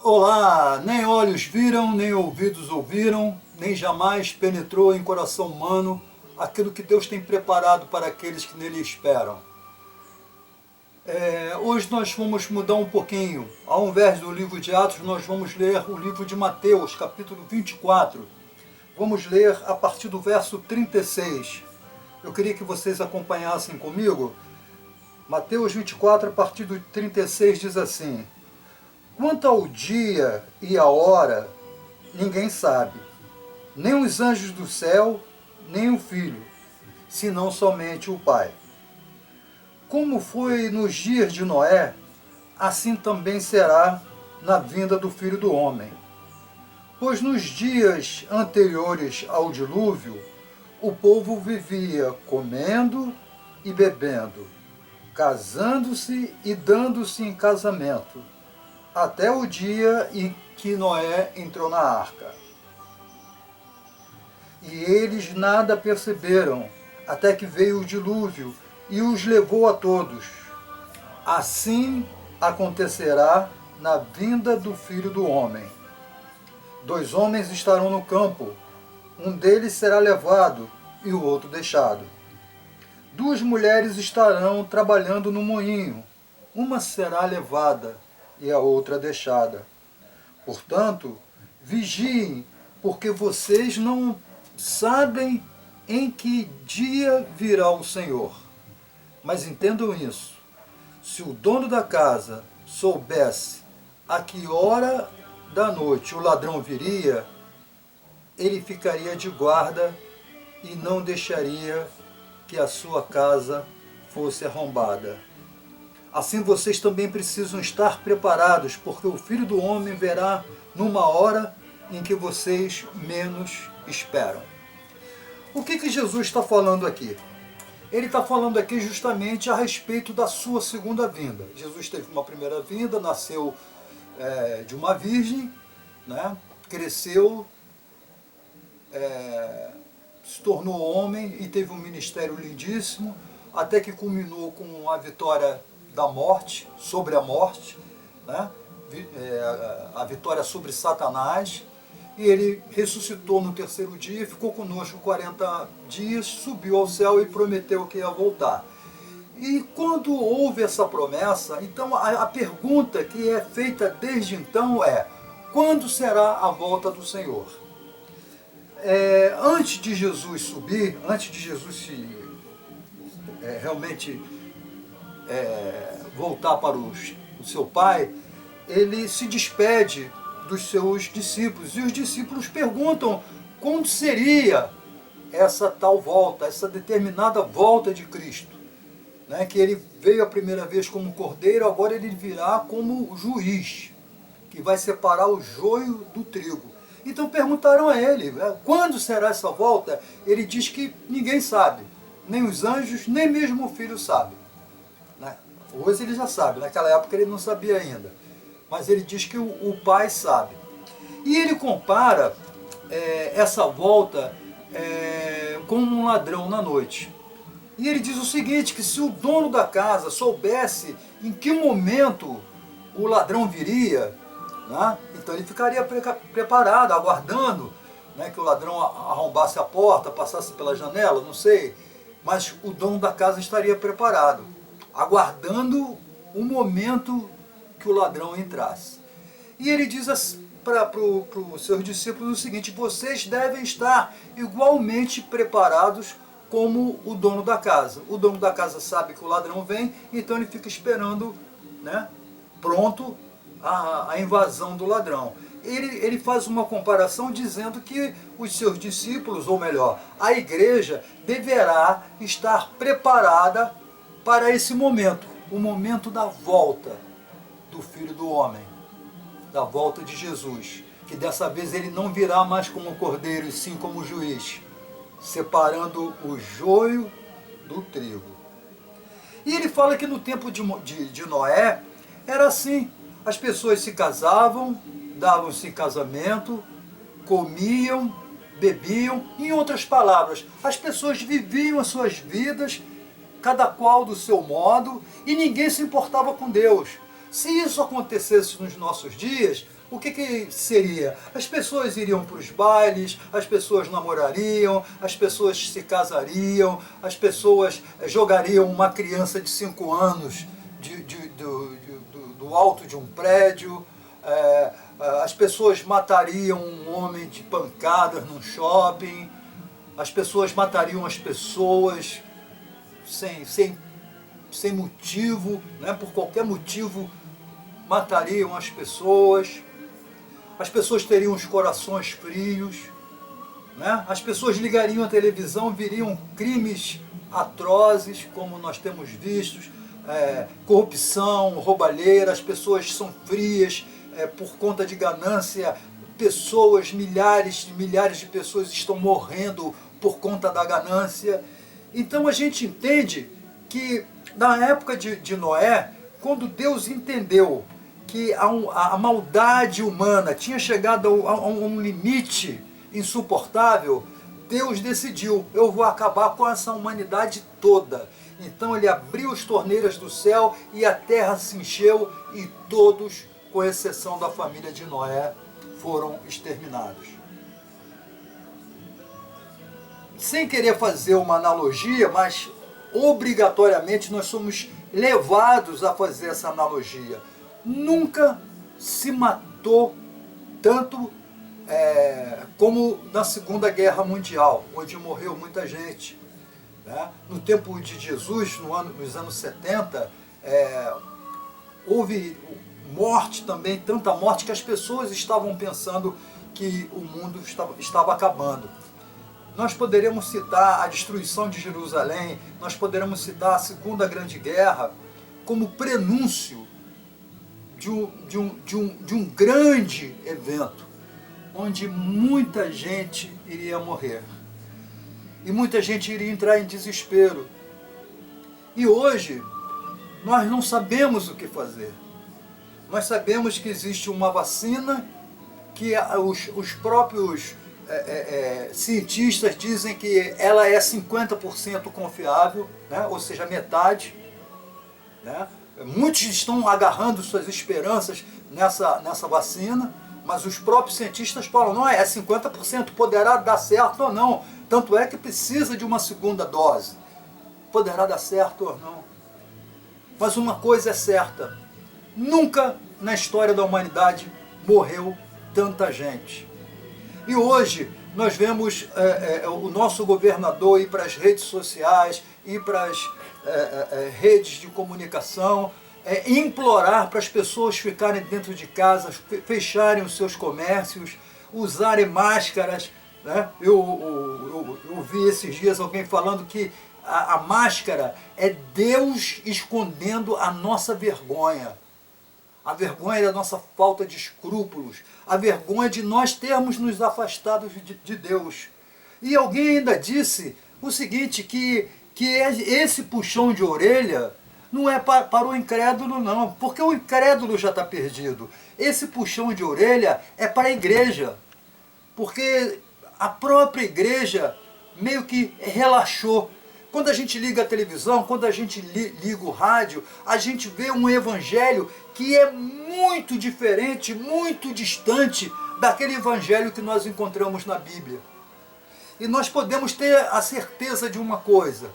Olá, nem olhos viram, nem ouvidos ouviram, nem jamais penetrou em coração humano aquilo que Deus tem preparado para aqueles que nele esperam. Hoje nós vamos mudar um pouquinho. Ao invés do livro de Atos, nós vamos ler o livro de Mateus, capítulo 24. Vamos ler a partir do verso 36. Eu queria que vocês acompanhassem comigo. Mateus 24, a partir do 36, diz assim: Quanto ao dia e a hora, ninguém sabe, nem os anjos do céu, nem o Filho, senão somente o Pai. Como foi nos dias de Noé, assim também será na vinda do Filho do Homem. Pois nos dias anteriores ao dilúvio, o povo vivia comendo e bebendo, casando-se e dando-se em casamento, até o dia em que Noé entrou na arca. E eles nada perceberam, até que veio o dilúvio e os levou a todos. Assim acontecerá na vinda do Filho do Homem. 2 homens estarão no campo, um deles será levado e o outro deixado. 2 mulheres estarão trabalhando no moinho, uma será levada e a outra deixada. Portanto, vigiem, porque vocês não sabem em que dia virá o Senhor. Mas entendam isso: se o dono da casa soubesse a que hora da noite o ladrão viria, ele ficaria de guarda e não deixaria que a sua casa fosse arrombada. Assim vocês também precisam estar preparados, porque o Filho do Homem virá numa hora em que vocês menos esperam. O que Jesus está falando aqui? Ele está falando aqui justamente a respeito da sua segunda vinda. Jesus teve uma primeira vinda, nasceu de uma virgem, né? Cresceu, se tornou homem e teve um ministério lindíssimo, até que culminou com a vitória da morte, sobre a morte, né? A vitória sobre Satanás. E ele ressuscitou no 3º dia, ficou conosco 40 dias, subiu ao céu e prometeu que ia voltar. E quando houve essa promessa, então a pergunta que é feita desde então é: quando será a volta do Senhor? Antes de Jesus subir, antes de Jesus realmente voltar para o seu Pai, ele se despede dos seus discípulos, e os discípulos perguntam quando seria essa tal volta, essa determinada volta de Cristo, né? Que ele veio a primeira vez como cordeiro, agora ele virá como juiz, que vai separar o joio do trigo. Então perguntaram a ele, quando será essa volta? Ele diz que ninguém sabe, nem os anjos, nem mesmo o Filho sabe. Hoje ele já sabe, naquela época ele não sabia ainda. Mas ele diz que o Pai sabe. E ele compara essa volta com um ladrão na noite. E ele diz o seguinte, que se o dono da casa soubesse em que momento o ladrão viria, né, então ele ficaria preparado, aguardando, né, que o ladrão arrombasse a porta, passasse pela janela, não sei. Mas o dono da casa estaria preparado, aguardando o momento que o ladrão entrasse. E ele diz para os seus discípulos o seguinte: vocês devem estar igualmente preparados como o dono da casa. O dono da casa sabe que o ladrão vem, então ele fica esperando, né, pronto a invasão do ladrão. Ele faz uma comparação dizendo que os seus discípulos, ou melhor, a igreja, deverá estar preparada para esse momento, o momento da volta do Filho do Homem, da volta de Jesus, que dessa vez ele não virá mais como cordeiro, e sim como juiz, separando o joio do trigo. E ele fala que no tempo de Noé era assim: as pessoas se casavam, davam-se em casamento, comiam, bebiam, em outras palavras, as pessoas viviam as suas vidas, cada qual do seu modo, e ninguém se importava com Deus. Se isso acontecesse nos nossos dias, O que seria? As pessoas iriam para os bailes, as pessoas namorariam, as pessoas se casariam, as pessoas jogariam uma criança de 5 anos do alto de um prédio, as pessoas matariam um homem de pancadas num shopping, as pessoas matariam as pessoas sem motivo, né? Por qualquer motivo matariam as pessoas teriam os corações frios, né? As pessoas ligariam a televisão, viriam crimes atrozes, como nós temos visto, corrupção, roubalheira, as pessoas são frias por conta de ganância, milhares de pessoas estão morrendo por conta da ganância. Então a gente entende que na época de Noé, quando Deus entendeu que a maldade humana tinha chegado a um limite insuportável, Deus decidiu, eu vou acabar com essa humanidade toda. Então ele abriu as torneiras do céu e a terra se encheu e todos, com exceção da família de Noé, foram exterminados. Sem querer fazer uma analogia, mas obrigatoriamente nós somos levados a fazer essa analogia. Nunca se matou tanto como na Segunda Guerra Mundial, onde morreu muita gente, né? No tempo de Jesus, nos anos 70, houve morte também, tanta morte que as pessoas estavam pensando que o mundo estava acabando. Nós poderemos citar a destruição de Jerusalém, nós poderemos citar a Segunda Grande Guerra como prenúncio de um grande evento, onde muita gente iria morrer. E muita gente iria entrar em desespero. E hoje, nós não sabemos o que fazer. Nós sabemos que existe uma vacina, que os próprios cientistas dizem que ela é 50% confiável, né? Ou seja, metade, né? Muitos estão agarrando suas esperanças nessa vacina, mas os próprios cientistas falam, não, 50%, poderá dar certo ou não. Tanto é que precisa de uma segunda dose. Poderá dar certo ou não. Mas uma coisa é certa, nunca na história da humanidade morreu tanta gente. E hoje nós vemos o nosso governador ir para as redes sociais, ir para as redes de comunicação, implorar para as pessoas ficarem dentro de casa, fecharem os seus comércios, usarem máscaras, né? Eu vi esses dias alguém falando que a máscara é Deus escondendo a nossa vergonha. A vergonha da nossa falta de escrúpulos, a vergonha de nós termos nos afastado de Deus. E alguém ainda disse o seguinte, que esse puxão de orelha não é para o incrédulo não, porque o incrédulo já está perdido. Esse puxão de orelha é para a igreja, porque a própria igreja meio que relaxou. Quando a gente liga a televisão, quando a gente liga o rádio, a gente vê um evangelho que é muito diferente, muito distante daquele evangelho que nós encontramos na Bíblia. E nós podemos ter a certeza de uma coisa,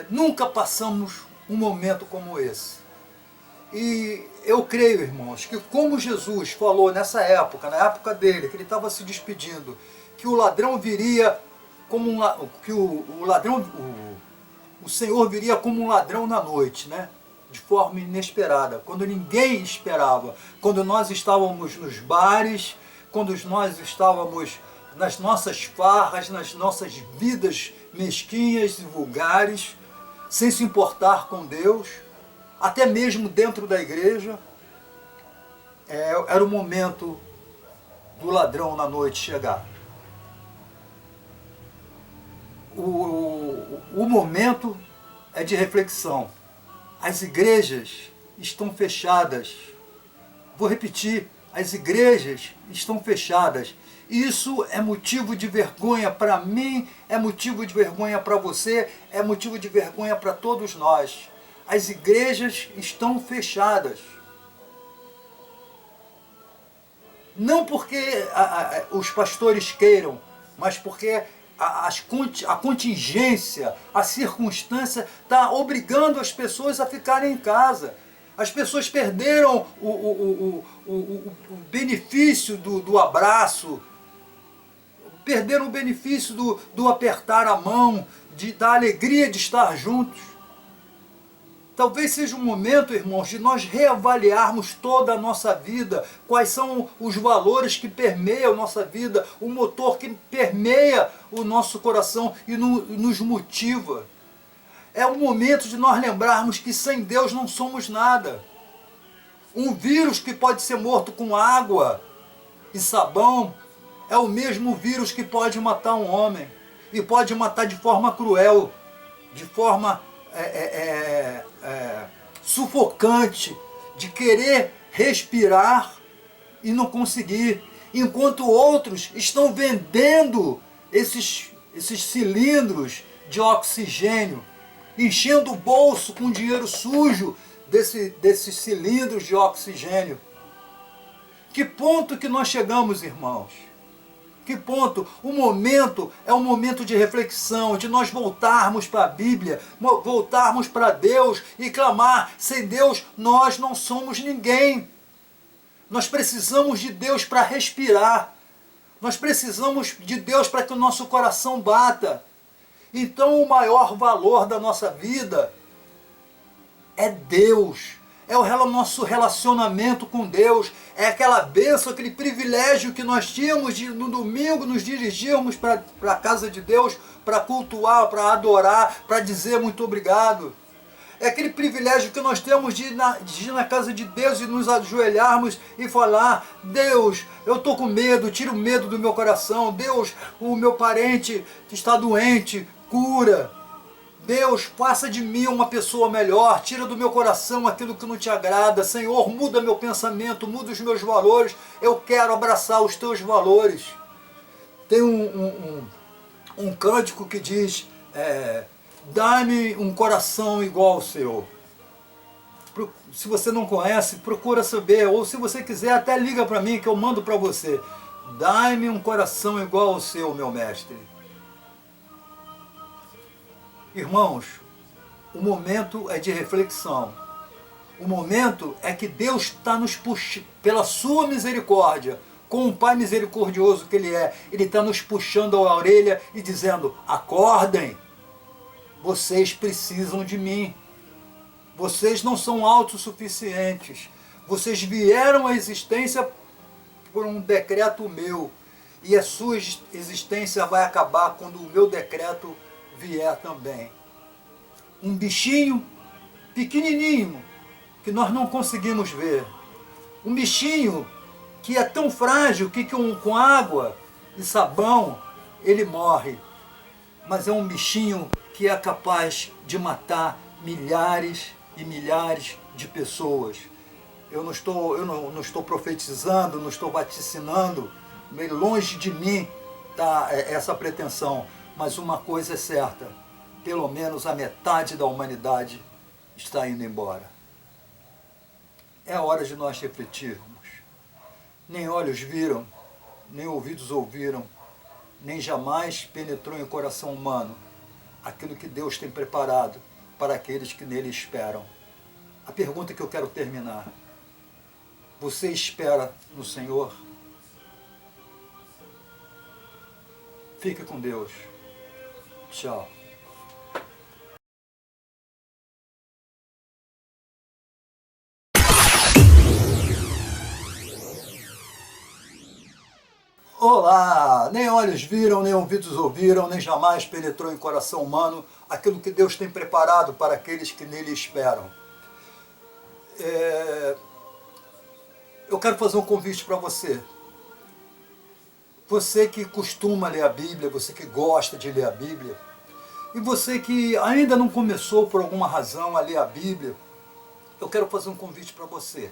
nunca passamos um momento como esse. E eu creio, irmãos, que como Jesus falou nessa época, na época dele, que ele estava se despedindo, que o ladrão viria como o Senhor viria como um ladrão na noite, né? De forma inesperada, quando ninguém esperava, quando nós estávamos nos bares, quando nós estávamos nas nossas farras, nas nossas vidas mesquinhas e vulgares, sem se importar com Deus, até mesmo dentro da igreja, era o momento do ladrão na noite chegar. O momento é de reflexão. As igrejas estão fechadas. Vou repetir, as igrejas estão fechadas. Isso é motivo de vergonha para mim, é motivo de vergonha para você, é motivo de vergonha para todos nós. As igrejas estão fechadas. Não porque os pastores queiram, mas porque a contingência, a circunstância está obrigando as pessoas a ficarem em casa. As pessoas perderam o benefício do abraço, perderam o benefício do apertar a mão, da alegria de estar juntos. Talvez seja um momento, irmãos, de nós reavaliarmos toda a nossa vida, quais são os valores que permeiam a nossa vida, o motor que permeia o nosso coração e nos motiva. É o momento de nós lembrarmos que sem Deus não somos nada. Um vírus que pode ser morto com água e sabão é o mesmo vírus que pode matar um homem, e pode matar de forma cruel, de forma sufocante, de querer respirar e não conseguir, enquanto outros estão vendendo esses cilindros de oxigênio, enchendo o bolso com dinheiro sujo desses cilindros de oxigênio. Que ponto que nós chegamos, irmãos? Que ponto? O momento é um momento de reflexão, de nós voltarmos para a Bíblia, voltarmos para Deus e clamar: sem Deus nós não somos ninguém. Nós precisamos de Deus para respirar. Nós precisamos de Deus para que o nosso coração bata. Então o maior valor da nossa vida é Deus. É o nosso relacionamento com Deus, é aquela bênção, aquele privilégio que nós tínhamos de no domingo nos dirigirmos para a casa de Deus, para cultuar, para adorar, para dizer muito obrigado. É aquele privilégio que nós temos de ir na casa de Deus e nos ajoelharmos e falar: Deus, eu estou com medo, tira o medo do meu coração. Deus, o meu parente está doente, cura. Deus, faça de mim uma pessoa melhor, tira do meu coração aquilo que não te agrada. Senhor, muda meu pensamento, muda os meus valores, eu quero abraçar os teus valores. Tem um cântico que diz: dá-me um coração igual ao seu. Se você não conhece, procura saber, ou se você quiser, até liga para mim que eu mando para você. Dá-me um coração igual ao seu, meu mestre. Irmãos, o momento é de reflexão. O momento é que Deus está nos puxando, pela sua misericórdia, com o Pai misericordioso que Ele é, Ele está nos puxando a orelha e dizendo: acordem, vocês precisam de mim. Vocês não são autossuficientes. Vocês vieram à existência por um decreto meu, e a sua existência vai acabar quando o meu decreto vier também. Um bichinho pequenininho que nós não conseguimos ver, um bichinho que é tão frágil que com água e sabão ele morre, mas é um bichinho que é capaz de matar milhares e milhares de pessoas. Eu não estou profetizando, não estou vaticinando, meio longe de mim está essa pretensão. Mas uma coisa é certa: pelo menos a metade da humanidade está indo embora. É hora de nós refletirmos. Nem olhos viram, nem ouvidos ouviram, nem jamais penetrou em coração humano aquilo que Deus tem preparado para aqueles que nele esperam. A pergunta que eu quero terminar: você espera no Senhor? Fique com Deus. Tchau. Olá! Nem olhos viram, nem ouvidos ouviram, nem jamais penetrou em coração humano aquilo que Deus tem preparado para aqueles que nele esperam. Eu quero fazer um convite para você. Você que costuma ler a Bíblia, você que gosta de ler a Bíblia, e você que ainda não começou por alguma razão a ler a Bíblia, eu quero fazer um convite para você.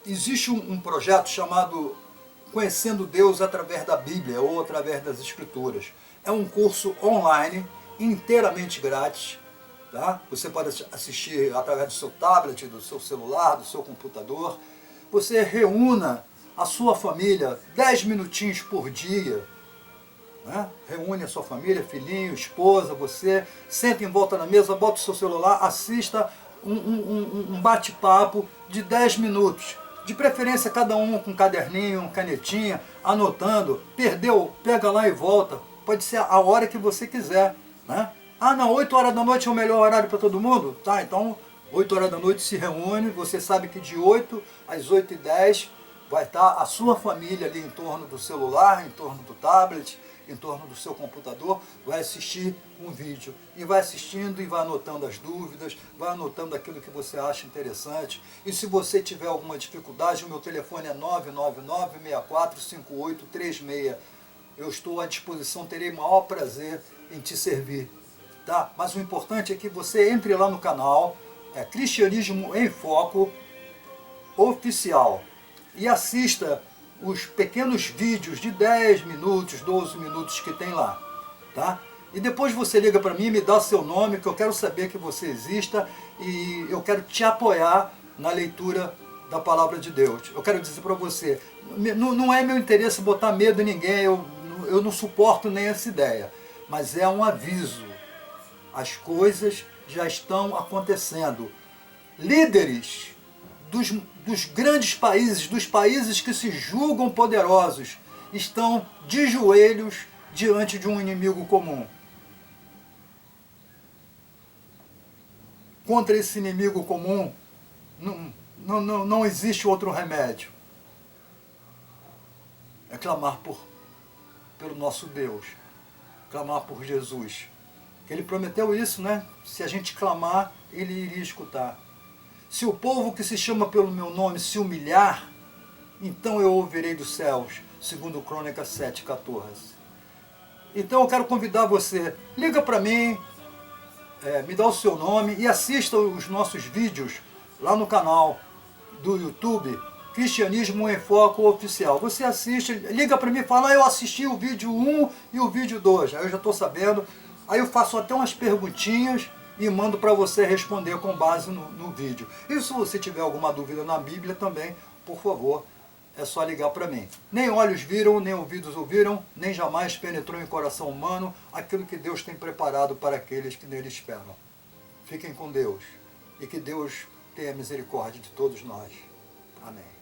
Existe um projeto chamado Conhecendo Deus através da Bíblia ou através das Escrituras. É um curso online, inteiramente grátis, Tá? Você pode assistir através do seu tablet, do seu celular, do seu computador. Você reúna a sua família 10 minutinhos por dia. Né? Reúne a sua família, filhinho, esposa, você, senta em volta na mesa, bota o seu celular, assista um bate-papo de 10 minutos. De preferência cada um com um caderninho, uma canetinha, anotando. Perdeu, pega lá e volta. Pode ser a hora que você quiser. Né? Ah, não, 8 horas da noite é o melhor horário para todo mundo? Tá, então 8 horas da noite se reúne. Você sabe que de 8 às 8h10 vai estar a sua família ali em torno do celular, em torno do tablet, em torno do seu computador, vai assistir um vídeo. E vai assistindo e vai anotando as dúvidas, vai anotando aquilo que você acha interessante. E se você tiver alguma dificuldade, o meu telefone é 999-645836. Eu estou à disposição, terei maior prazer em te servir. Tá? Mas o importante é que você entre lá no canal, é Cristianismo em Foco Oficial, e assista os pequenos vídeos de 10 minutos, 12 minutos que tem lá. Tá? E depois você liga para mim e me dá seu nome, que eu quero saber que você exista e eu quero te apoiar na leitura da Palavra de Deus. Eu quero dizer para você, não é meu interesse botar medo em ninguém, eu não suporto nem essa ideia, mas é um aviso. As coisas já estão acontecendo. Líderes dos grandes países, dos países que se julgam poderosos, estão de joelhos diante de um inimigo comum. Contra esse inimigo comum não existe outro remédio. É clamar pelo nosso Deus, clamar por Jesus. Ele prometeu isso, né? Se a gente clamar, ele iria escutar. Se o povo que se chama pelo meu nome se humilhar, então eu ouvirei dos céus, segundo Crônicas 7:14. Então eu quero convidar você, liga para mim, me dá o seu nome e assista os nossos vídeos lá no canal do YouTube, Cristianismo em Foco Oficial. Você assiste, liga para mim e fala, eu assisti o vídeo 1 e o vídeo 2, aí eu já estou sabendo, aí eu faço até umas perguntinhas e mando para você responder com base no vídeo. E se você tiver alguma dúvida na Bíblia também, por favor, é só ligar para mim. Nem olhos viram, nem ouvidos ouviram, nem jamais penetrou em coração humano aquilo que Deus tem preparado para aqueles que nele esperam. Fiquem com Deus e que Deus tenha misericórdia de todos nós. Amém.